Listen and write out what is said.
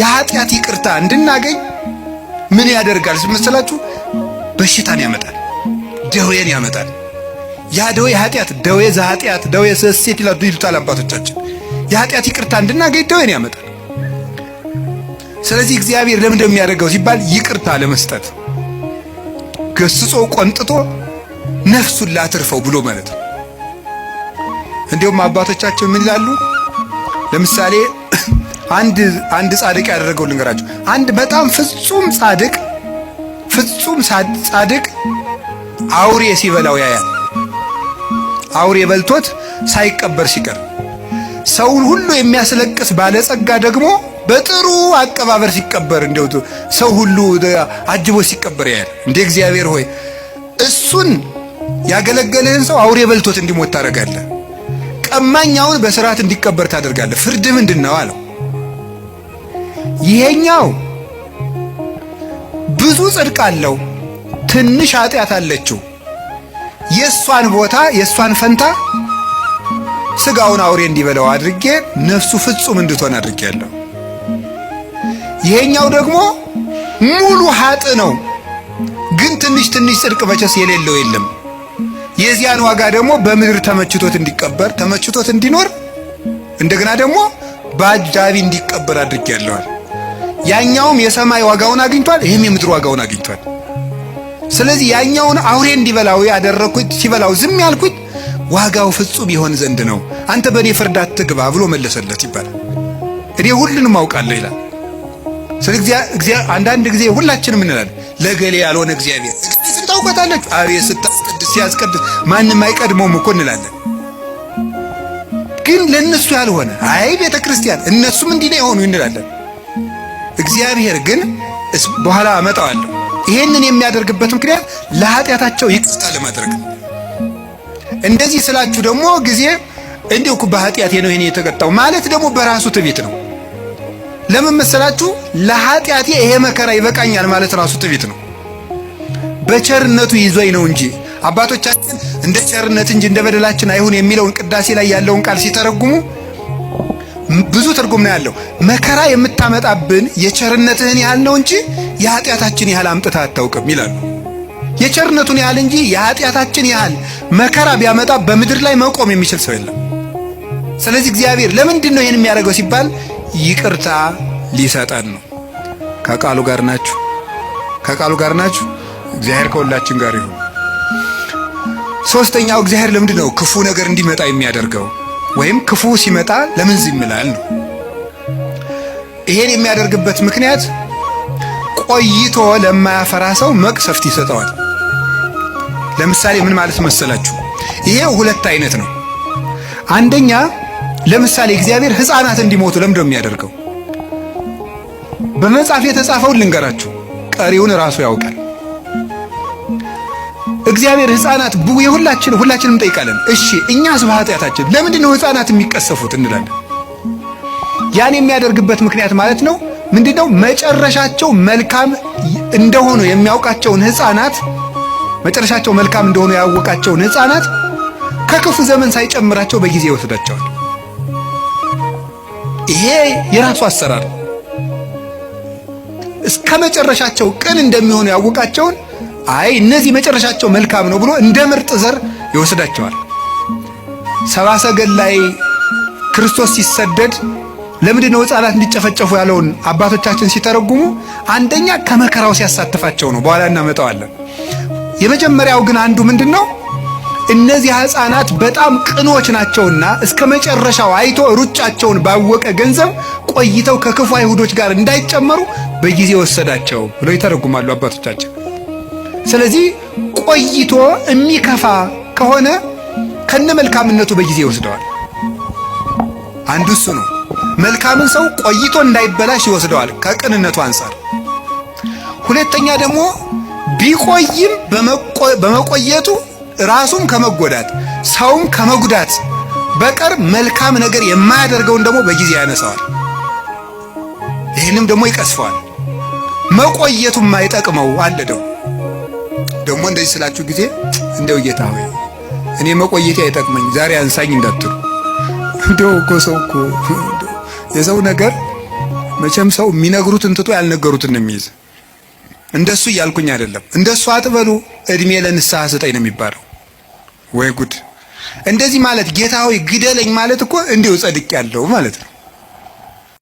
የኃጢአት ይቅርታ እንድናገኝ ምን ያደርጋል መሰላችሁ? በሽታን ያመጣል፣ ደዌን ያመጣል። ያ ደዌ ኃጢአት፣ ደዌ ዘኃጢአት፣ ደዌ ዘሴት ይሉታል አባቶቻችን። የኃጢአት ይቅርታ እንድናገኝ ደዌን ያመጣል። ስለዚህ እግዚአብሔር ለምን እንደሚያደርገው ሲባል ይቅርታ ለመስጠት ገስጾ ቆንጥጦ ነፍሱን ላትርፈው ብሎ ማለት ነው። እንዲሁም አባቶቻችን ምን ይላሉ? ለምሳሌ አንድ ጻድቅ ያደረገው ልንገራችሁ። አንድ በጣም ፍጹም ጻድቅ አውሬ ሲበላው ያያል። አውሬ በልቶት ሳይቀበር ሲቀር፣ ሰውን ሁሉ የሚያስለቅስ ባለጸጋ ደግሞ በጥሩ አቀባበር ሲቀበር፣ እንደው ሰው ሁሉ አጅቦ ሲቀበር ያያል። እንደ እግዚአብሔር ሆይ እሱን ያገለገለህን ሰው አውሬ በልቶት እንዲሞት ታደርጋለህ፣ ቀማኛውን በስርዓት እንዲቀበር ታደርጋለህ። ፍርድ ምንድነው አለው። ይሄኛው ብዙ ጽድቅ አለው፣ ትንሽ ኃጢአት አለችው። የሷን ቦታ የሷን ፈንታ ስጋውን አውሬ እንዲበላው አድርጌ ነፍሱ ፍጹም እንድትሆን አድርጌያለሁ። ይሄኛው ደግሞ ሙሉ ኃጥ ነው፣ ግን ትንሽ ጽድቅ መቼስ የሌለው የለም። የዚያን ዋጋ ደግሞ በምድር ተመችቶት እንዲቀበር ተመችቶት እንዲኖር እንደገና ደግሞ በአጃቢ እንዲቀበር አድርጌያለሁ። ያኛውም የሰማይ ዋጋውን አግኝቷል፣ ይሄም የምድር ዋጋውን አግኝቷል። ስለዚህ ያኛውን አውሬ እንዲበላው ያደረኩት ሲበላው ዝም ያልኩት ዋጋው ፍጹም ይሆን ዘንድ ነው። አንተ በእኔ ፍርድ አትግባ ብሎ መለሰለት ይባላል። እኔ ሁሉንም አውቃለሁ ይላል። ስለዚህ አንዳንድ ጊዜ ሁላችንም እንላለን ለገሌ ያልሆነ እግዚአብሔር ታውቃታለች፣ አቤት ስታስቀድስ ሲያስቀድስ ማንም አይቀድመውም እኮ እንላለን። ግን ለነሱ ያልሆነ አይ ቤተ ክርስቲያን እነሱም እንዲህ ነው የሆኑ እንላለን። እግዚአብሔር ግን በኋላ አመጣዋለሁ። ይሄንን የሚያደርግበት ምክንያት ለኃጢአታቸው ይቅርታ ለማድረግ ነው። እንደዚህ ስላችሁ ደግሞ ጊዜ እንዲሁ በኃጢአቴ ነው ይሄን የተቀጣው ማለት ደግሞ በራሱ ትዕቢት ነው። ለምን መሰላችሁ? ለኃጢአቴ ይሄ መከራ ይበቃኛል ማለት ራሱ ትዕቢት ነው። በቸርነቱ ይዞኝ ነው እንጂ አባቶቻችን እንደ ቸርነት እንጂ እንደ በደላችን አይሁን የሚለውን ቅዳሴ ላይ ያለውን ቃል ሲተረጉሙ ብዙ ትርጉም ነው ያለው። መከራ የምታመጣብን የቸርነትህን ያህል ነው እንጂ የኃጢአታችን ያህል አምጥታ አታውቅም ይላሉ። የቸርነቱን ያህል እንጂ የኃጢአታችን ያህል መከራ ቢያመጣ በምድር ላይ መቆም የሚችል ሰው የለም። ስለዚህ እግዚአብሔር ለምንድን ነው ይሄን የሚያደርገው ሲባል ይቅርታ ሊሰጠን ነው። ከቃሉ ጋር ናችሁ? ከቃሉ ጋር ናችሁ? እግዚአብሔር ከሁላችን ጋር ይሁን። ሶስተኛው እግዚአብሔር ለምንድን ነው ክፉ ነገር እንዲመጣ የሚያደርገው ወይም ክፉ ሲመጣ ለምን ዝም ይላል ነው። ይሄን የሚያደርግበት ምክንያት ቆይቶ ለማያፈራ ሰው መቅሰፍት ይሰጠዋል። ለምሳሌ ምን ማለት መሰላችሁ? ይሄ ሁለት አይነት ነው። አንደኛ ለምሳሌ እግዚአብሔር ሕፃናት እንዲሞቱ ለምን ነው የሚያደርገው? በመጽሐፍ የተጻፈውን ልንገራችሁ፣ ቀሪውን ራሱ ያውቃል። እግዚአብሔር ሕፃናት ሁላችንም ጠይቃለን። እሺ እኛስ በኃጢአታችን ለምንድን ነው ሕፃናት የሚቀሰፉት እንላለን። ያን የሚያደርግበት ምክንያት ማለት ነው ምንድነው? መጨረሻቸው መልካም እንደሆኑ የሚያውቃቸውን ሕፃናት መጨረሻቸው መልካም እንደሆኑ ያወቃቸውን ሕፃናት ከክፉ ዘመን ሳይጨምራቸው በጊዜ ይወስዳቸዋል። ይሄ የራሱ አሰራር። እስከ መጨረሻቸው ቅን እንደሚሆኑ ያወቃቸውን አይ እነዚህ መጨረሻቸው መልካም ነው ብሎ እንደ ምርጥ ዘር ይወስዳቸዋል። ሰብአ ሰገል ላይ ክርስቶስ ሲሰደድ ለምንድን ነው ሕፃናት እንዲጨፈጨፉ ያለውን አባቶቻችን ሲተረጉሙ አንደኛ ከመከራው ሲያሳትፋቸው ነው። በኋላ እናመጣዋለን። የመጀመሪያው ግን አንዱ ምንድነው? እነዚህ ሕፃናት በጣም ቅኖች ናቸውና እስከ መጨረሻው አይቶ ሩጫቸውን ባወቀ ገንዘብ ቆይተው ከክፉ አይሁዶች ጋር እንዳይጨመሩ በጊዜ ወሰዳቸው ብሎ ይተረጉማሉ አባቶቻችን። ስለዚህ ቆይቶ የሚከፋ ከሆነ ከነመልካምነቱ በጊዜ ይወስደዋል። አንዱ እሱ ነው። መልካምን ሰው ቆይቶ እንዳይበላሽ ይወስደዋል ከቅንነቱ አንፃር። ሁለተኛ ደግሞ ቢቆይም በመቆየቱ ራሱም ከመጎዳት ሰውም ከመጉዳት በቀር መልካም ነገር የማያደርገውን ደግሞ በጊዜ ያነሳዋል። ይህንም ደግሞ ይቀስፈዋል። መቆየቱም ማይጠቅመው አለ። ደግሞ እንደዚህ ስላችሁ ጊዜ እንደው ጌታ ሆይ እኔ መቆየቴ አይጠቅመኝ ዛሬ አንሳኝ እንዳትሉ። እንደው እኮ ሰው እኮ የሰው ነገር መቼም ሰው የሚነግሩትን ትቶ ያልነገሩትን ነው የሚይዝ። እንደሱ እያልኩኝ አይደለም። እንደሱ አትበሉ፣ እድሜ ለንስሐ ስጠኝ ነው የሚባለው። ወይ ጉድ! እንደዚህ ማለት ጌታ ሆይ ግደለኝ ማለት እኮ እንዲሁ ጸድቅ ያለው ማለት ነው።